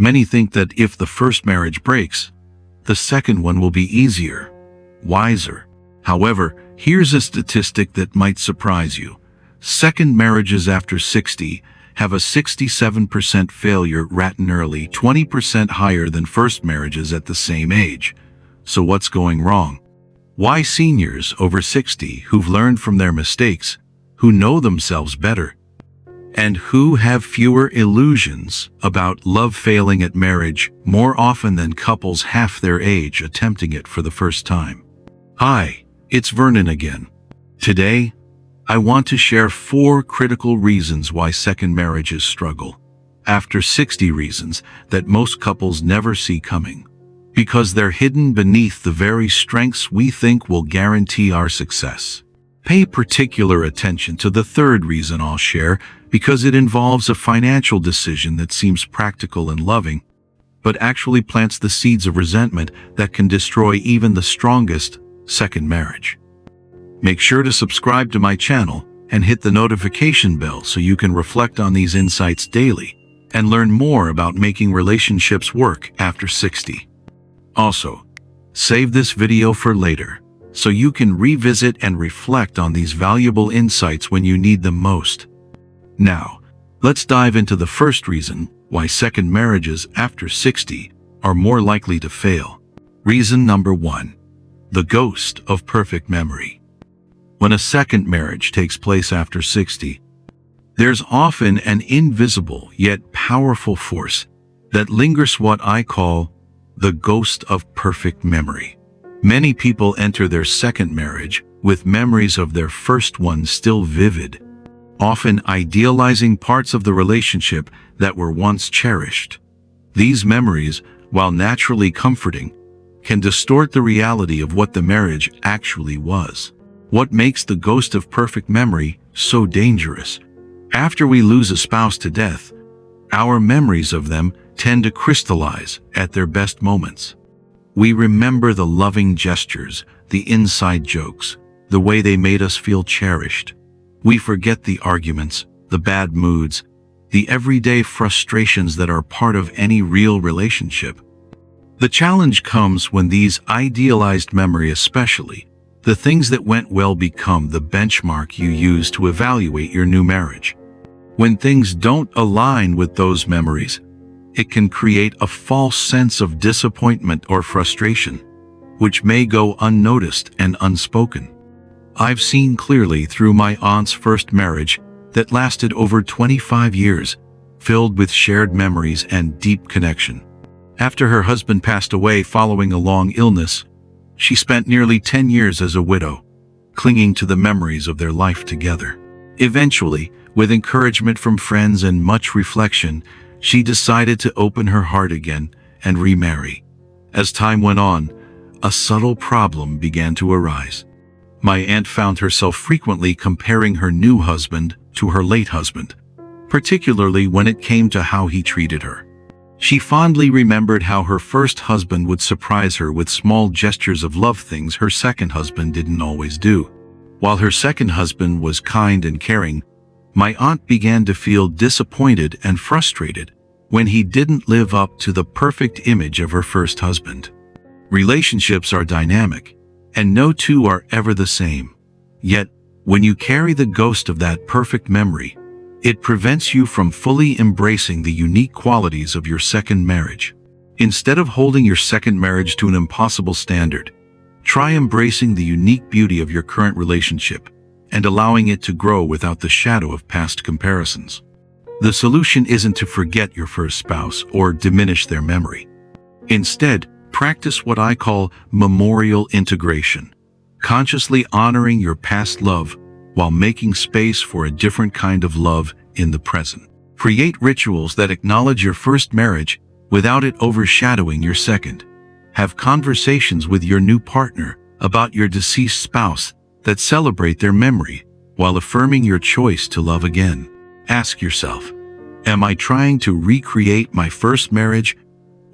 Many think that if the first marriage breaks, the second one will be easier, wiser. However, here's a statistic that might surprise you. Second marriages after 60 have a 67% failure rate, nearly 20% higher than first marriages at the same age. So what's going wrong? Why seniors over 60 who've learned from their mistakes, who know themselves better, and who have fewer illusions about love failing at marriage more often than couples half their age attempting it for the first time? Hi, it's Vernon again. Today, I want to share 4 critical reasons why second marriages struggle after 60, reasons that most couples never see coming, because they're hidden beneath the very strengths we think will guarantee our success. Pay particular attention to the third reason I'll share, because it involves a financial decision that seems practical and loving, but actually plants the seeds of resentment that can destroy even the strongest second marriage. Make sure to subscribe to my channel and hit the notification bell so you can reflect on these insights daily and learn more about making relationships work after 60. Also, save this video for later so you can revisit and reflect on these valuable insights when you need them most. Now, let's dive into the first reason why second marriages after 60 are more likely to fail. Reason number 1. The ghost of perfect memory. When a second marriage takes place after 60, there's often an invisible yet powerful force that lingers, what I call the ghost of perfect memory. Many people enter their second marriage with memories of their first one still vivid, often idealizing parts of the relationship that were once cherished. These memories, while naturally comforting, can distort the reality of what the marriage actually was. What makes the ghost of perfect memory so dangerous? After we lose a spouse to death, our memories of them tend to crystallize at their best moments. We remember the loving gestures, the inside jokes, the way they made us feel cherished. We forget the arguments, the bad moods, the everyday frustrations that are part of any real relationship. The challenge comes when these idealized memories, especially the things that went well, become the benchmark you use to evaluate your new marriage. When things don't align with those memories, it can create a false sense of disappointment or frustration, which may go unnoticed and unspoken. I've seen clearly through my aunt's first marriage that lasted over 25 years, filled with shared memories and deep connection. After her husband passed away following a long illness, she spent nearly 10 years as a widow, clinging to the memories of their life together. Eventually, with encouragement from friends and much reflection, she decided to open her heart again and remarry. As time went on, a subtle problem began to arise. My aunt found herself frequently comparing her new husband to her late husband, particularly when it came to how he treated her. She fondly remembered how her first husband would surprise her with small gestures of love, things her second husband didn't always do. While her second husband was kind and caring, my aunt began to feel disappointed and frustrated when he didn't live up to the perfect image of her first husband. Relationships are dynamic, and no two are ever the same. Yet, when you carry the ghost of that perfect memory, it prevents you from fully embracing the unique qualities of your second marriage. Instead of holding your second marriage to an impossible standard, try embracing the unique beauty of your current relationship and allowing it to grow without the shadow of past comparisons. The solution isn't to forget your first spouse or diminish their memory. Instead, practice what I call memorial integration, consciously honoring your past love while making space for a different kind of love in the present. Create rituals that acknowledge your first marriage without it overshadowing your second. Have conversations with your new partner about your deceased spouse that celebrate their memory while affirming your choice to love again. Ask yourself, am I trying to recreate my first marriage,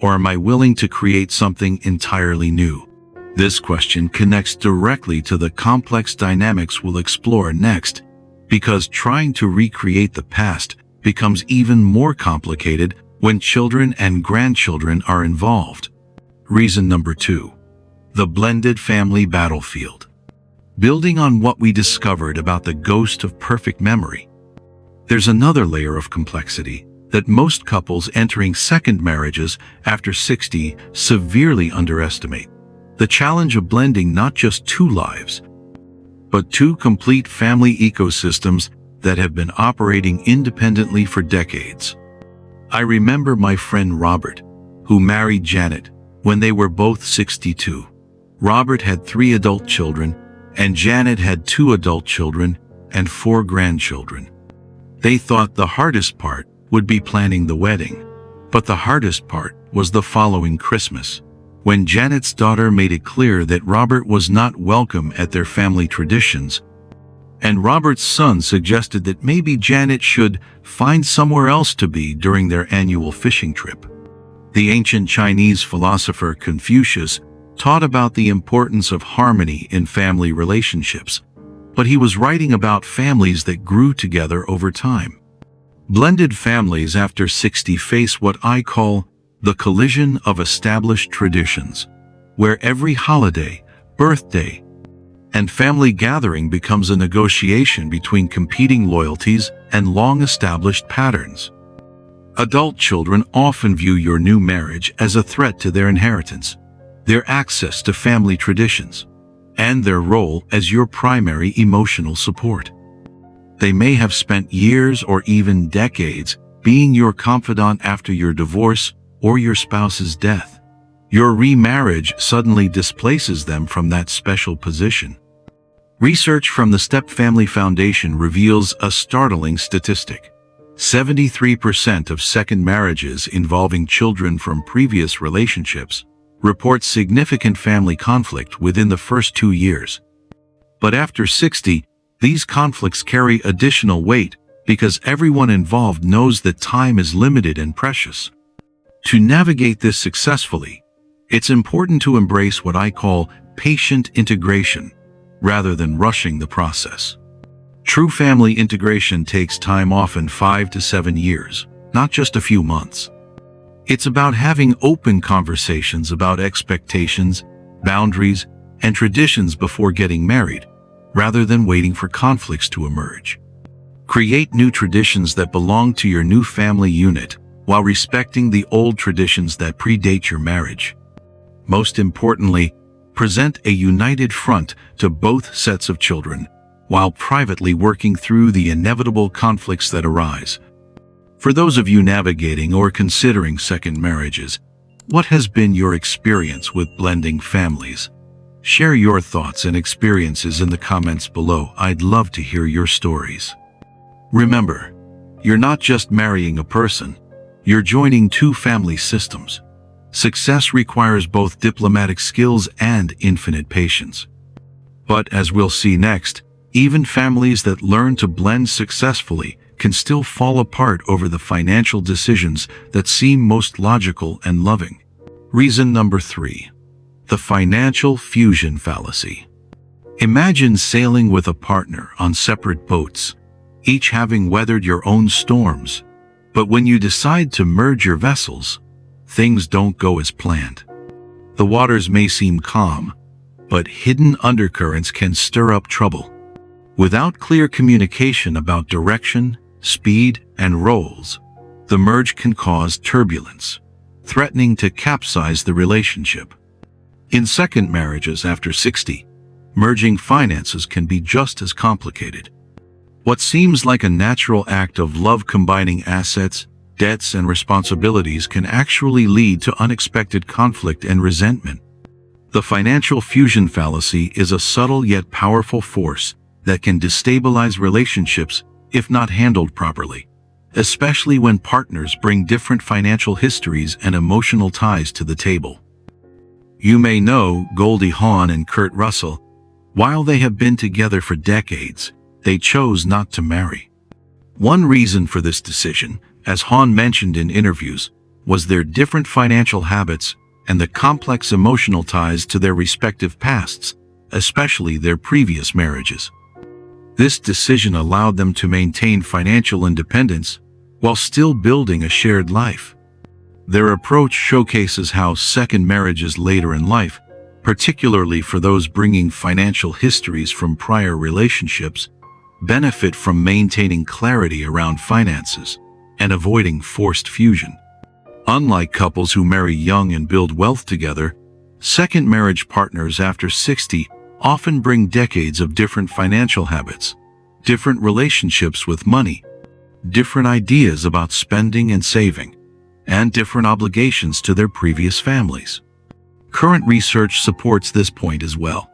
or am I willing to create something entirely new? This question connects directly to the complex dynamics we'll explore next, because trying to recreate the past becomes even more complicated when children and grandchildren are involved. Reason number 2. The blended family battlefield. Building on what we discovered about the ghost of perfect memory, there's another layer of complexity that most couples entering second marriages after 60 severely underestimate. The challenge of blending not just two lives, but two complete family ecosystems that have been operating independently for decades. I remember my friend Robert, who married Janet when they were both 62. Robert had 3 adult children, and Janet had 2 adult children and 4 grandchildren. They thought the hardest part would be planning the wedding, but the hardest part was the following Christmas, when Janet's daughter made it clear that Robert was not welcome at their family traditions, and Robert's son suggested that maybe Janet should find somewhere else to be during their annual fishing trip. The ancient Chinese philosopher Confucius taught about the importance of harmony in family relationships, but he was writing about families that grew together over time. Blended families after 60 face what I call the collision of established traditions, where every holiday, birthday, and family gathering becomes a negotiation between competing loyalties and long-established patterns. Adult children often view your new marriage as a threat to their inheritance, their access to family traditions, and their role as your primary emotional support. They may have spent years or even decades being your confidant after your divorce or your spouse's death. Your remarriage suddenly displaces them from that special position. Research from the Step Family Foundation reveals a startling statistic. 73% of second marriages involving children from previous relationships report significant family conflict within the first 2 years. But after 60, these conflicts carry additional weight because everyone involved knows that time is limited and precious. To navigate this successfully, it's important to embrace what I call patient integration, rather than rushing the process. True family integration takes time, often 5 to 7 years, not just a few months. It's about having open conversations about expectations, boundaries, and traditions before getting married, rather than waiting for conflicts to emerge. Create new traditions that belong to your new family unit, while respecting the old traditions that predate your marriage. Most importantly, present a united front to both sets of children, while privately working through the inevitable conflicts that arise. For those of you navigating or considering second marriages, what has been your experience with blending families? Share your thoughts and experiences in the comments below. I'd love to hear your stories. Remember, you're not just marrying a person, you're joining two family systems. Success requires both diplomatic skills and infinite patience. But as we'll see next, even families that learn to blend successfully can still fall apart over the financial decisions that seem most logical and loving. Reason number 3. The financial fusion fallacy. Imagine sailing with a partner on separate boats, each having weathered your own storms. But when you decide to merge your vessels, things don't go as planned. The waters may seem calm, but hidden undercurrents can stir up trouble. Without clear communication about direction, speed, and roles, the merge can cause turbulence, threatening to capsize the relationship. In second marriages after 60, merging finances can be just as complicated. What seems like a natural act of love combining assets, debts, and responsibilities can actually lead to unexpected conflict and resentment. The financial fusion fallacy is a subtle yet powerful force that can destabilize relationships if not handled properly, especially when partners bring different financial histories and emotional ties to the table. You may know Goldie Hawn and Kurt Russell. While they have been together for decades, they chose not to marry. One reason for this decision, as Hawn mentioned in interviews, was their different financial habits and the complex emotional ties to their respective pasts, especially their previous marriages. This decision allowed them to maintain financial independence while still building a shared life. Their approach showcases how second marriages later in life, particularly for those bringing financial histories from prior relationships, benefit from maintaining clarity around finances and avoiding forced fusion. Unlike couples who marry young and build wealth together, second marriage partners after 60 often bring decades of different financial habits, different relationships with money, different ideas about spending and saving, and different obligations to their previous families. Current research supports this point as well.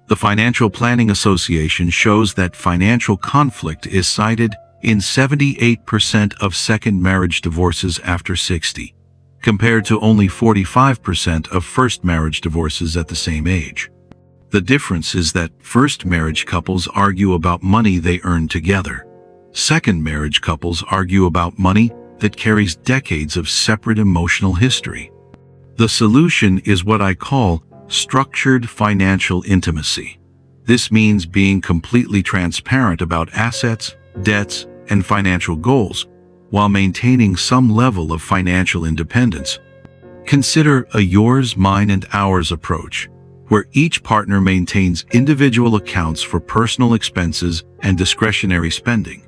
The Financial Planning Association shows that financial conflict is cited in 78% of second marriage divorces after 60, compared to only 45% of first marriage divorces at the same age. The difference is that first marriage couples argue about money they earn together. Second marriage couples argue about money that carries decades of separate emotional history. The solution is what I call structured financial intimacy. This means being completely transparent about assets, debts, and financial goals, while maintaining some level of financial independence. Consider a yours, mine, and ours approach, where each partner maintains individual accounts for personal expenses and discretionary spending,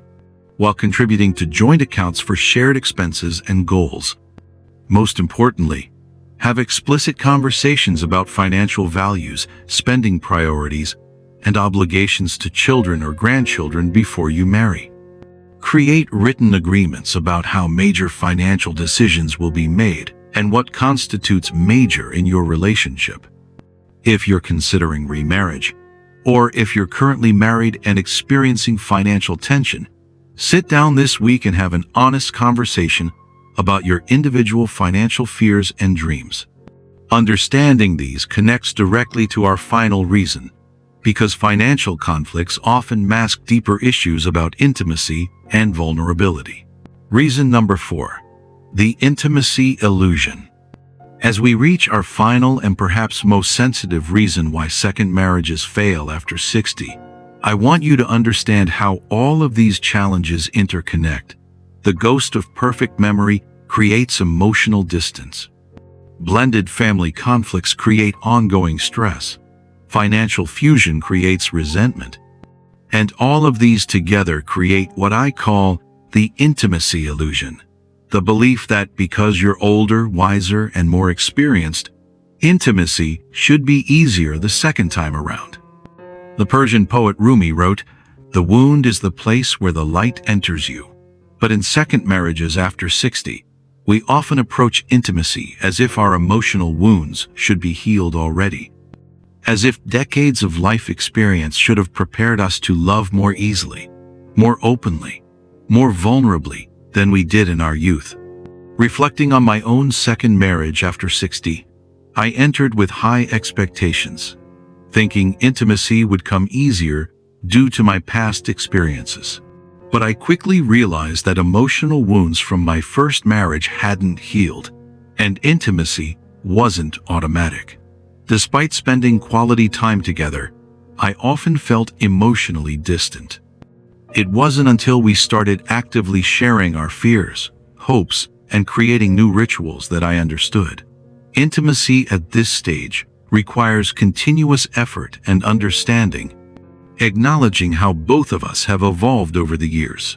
while contributing to joint accounts for shared expenses and goals. Most importantly, have explicit conversations about financial values, spending priorities, and obligations to children or grandchildren before you marry. Create written agreements about how major financial decisions will be made and what constitutes major in your relationship. If you're considering remarriage, or if you're currently married and experiencing financial tension, sit down this week and have an honest conversation about your individual financial fears and dreams. Understanding these connects directly to our final reason, because financial conflicts often mask deeper issues about intimacy and vulnerability. Reason number 4, the intimacy illusion. As we reach our final and perhaps most sensitive reason why second marriages fail after 60, I want you to understand how all of these challenges interconnect. The ghost of perfect memory creates emotional distance. Blended family conflicts create ongoing stress. Financial fusion creates resentment. And all of these together create what I call the intimacy illusion. The belief that because you're older, wiser, and more experienced, intimacy should be easier the second time around. The Persian poet Rumi wrote, "The wound is the place where the light enters you." But in second marriages after 60, we often approach intimacy as if our emotional wounds should be healed already, as if decades of life experience should have prepared us to love more easily, more openly, more vulnerably than we did in our youth. Reflecting on my own second marriage after 60, I entered with high expectations, thinking intimacy would come easier due to my past experiences. But I quickly realized that emotional wounds from my first marriage hadn't healed, and intimacy wasn't automatic. Despite spending quality time together, I often felt emotionally distant. It wasn't until we started actively sharing our fears, hopes, and creating new rituals that I understood. Intimacy at this stage requires continuous effort and understanding, acknowledging how both of us have evolved over the years.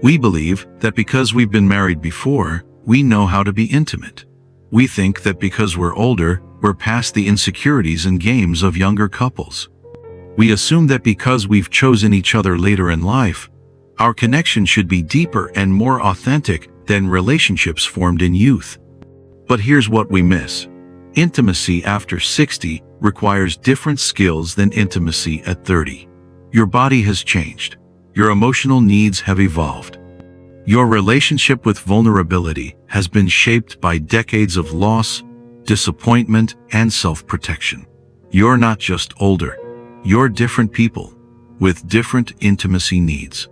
We believe that because we've been married before, we know how to be intimate. We think that because we're older, we're past the insecurities and games of younger couples. We assume that because we've chosen each other later in life, our connection should be deeper and more authentic than relationships formed in youth. But here's what we miss. Intimacy after 60 requires different skills than intimacy at 30. Your body has changed. Your emotional needs have evolved. Your relationship with vulnerability has been shaped by decades of loss, disappointment, and self-protection. You're not just older. You're different people with different intimacy needs.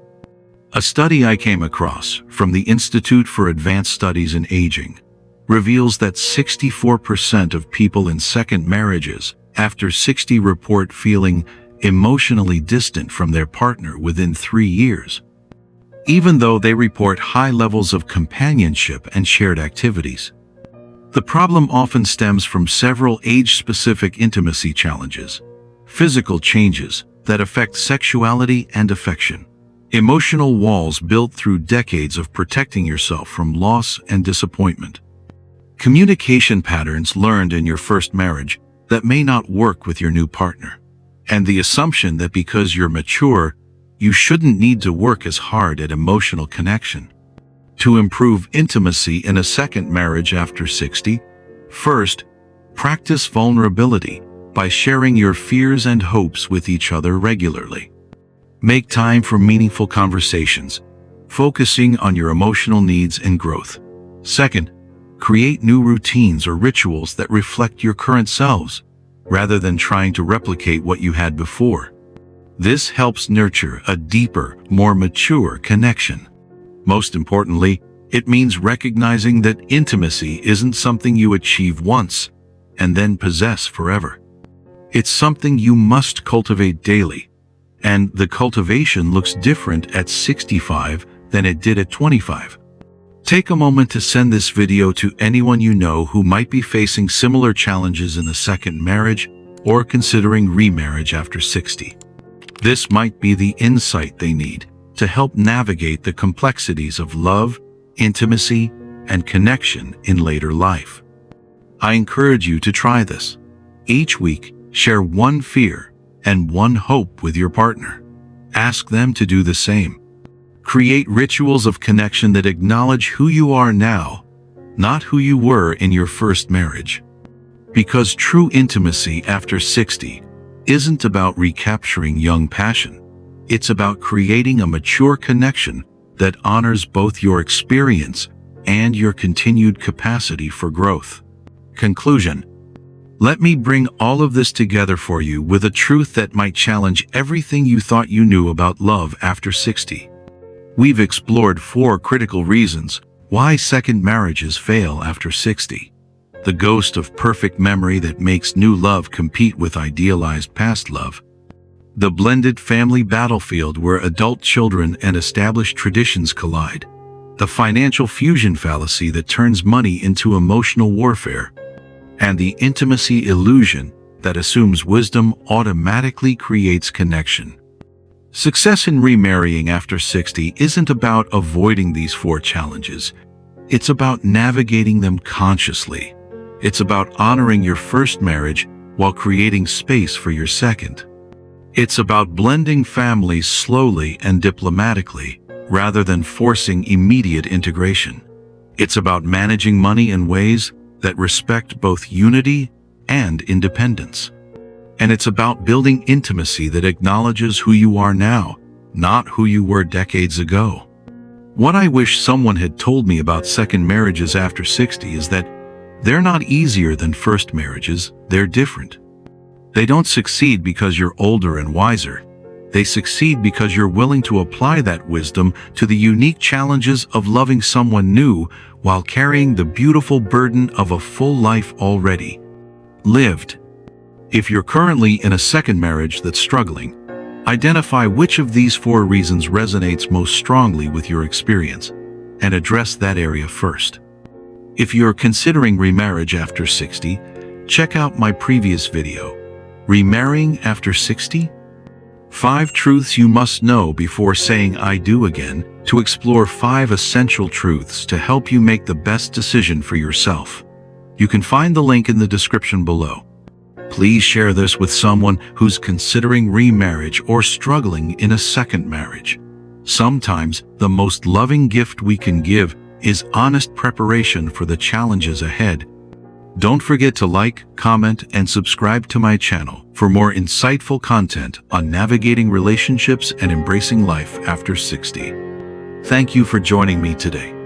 A study I came across from the Institute for Advanced Studies in Aging reveals that 64% of people in second marriages after 60 report feeling emotionally distant from their partner within 3 years, even though they report high levels of companionship and shared activities. The problem often stems from several age-specific intimacy challenges, physical changes that affect sexuality and affection, emotional walls built through decades of protecting yourself from loss and disappointment, communication patterns learned in your first marriage that may not work with your new partner, and the assumption that because you're mature, you shouldn't need to work as hard at emotional connection. To improve intimacy in a second marriage after 60, first, practice vulnerability by sharing your fears and hopes with each other regularly. Make time for meaningful conversations, focusing on your emotional needs and growth. Second, create new routines or rituals that reflect your current selves, rather than trying to replicate what you had before. This helps nurture a deeper, more mature connection. Most importantly, it means recognizing that intimacy isn't something you achieve once and then possess forever. It's something you must cultivate daily, and the cultivation looks different at 65 than it did at 25. Take a moment to send this video to anyone you know who might be facing similar challenges in a second marriage or considering remarriage after 60. This might be the insight they need to help navigate the complexities of love, intimacy, and connection in later life. I encourage you to try this. Each week, share one fear and one hope with your partner. Ask them to do the same. Create rituals of connection that acknowledge who you are now, not who you were in your first marriage. Because true intimacy after 60 isn't about recapturing young passion. It's about creating a mature connection that honors both your experience and your continued capacity for growth. Conclusion. Let me bring all of this together for you with a truth that might challenge everything you thought you knew about love after 60. We've explored 4 critical reasons why second marriages fail after 60. The ghost of perfect memory that makes new love compete with idealized past love. The blended family battlefield where adult children and established traditions collide. The financial fusion fallacy that turns money into emotional warfare. And the intimacy illusion that assumes wisdom automatically creates connection. Success in remarrying after 60 isn't about avoiding these 4 challenges. It's about navigating them consciously. It's about honoring your first marriage while creating space for your second. It's about blending families slowly and diplomatically, rather than forcing immediate integration. It's about managing money in ways that respect both unity and independence. And it's about building intimacy that acknowledges who you are now, not who you were decades ago. What I wish someone had told me about second marriages after 60 is that they're not easier than first marriages, they're different. They don't succeed because you're older and wiser. They succeed because you're willing to apply that wisdom to the unique challenges of loving someone new while carrying the beautiful burden of a full life already lived. If you're currently in a second marriage that's struggling, identify which of these 4 reasons resonates most strongly with your experience and address that area first. If you're considering remarriage after 60, check out my previous video, Remarrying After 60? 5 Truths You Must Know Before Saying I Do Again, to explore 5 essential truths to help you make the best decision for yourself. You can find the link in the description below. Please share this with someone who's considering remarriage or struggling in a second marriage. Sometimes, the most loving gift we can give is honest preparation for the challenges ahead. Don't forget to like, comment, and subscribe to my channel for more insightful content on navigating relationships and embracing life after 60. Thank you for joining me today.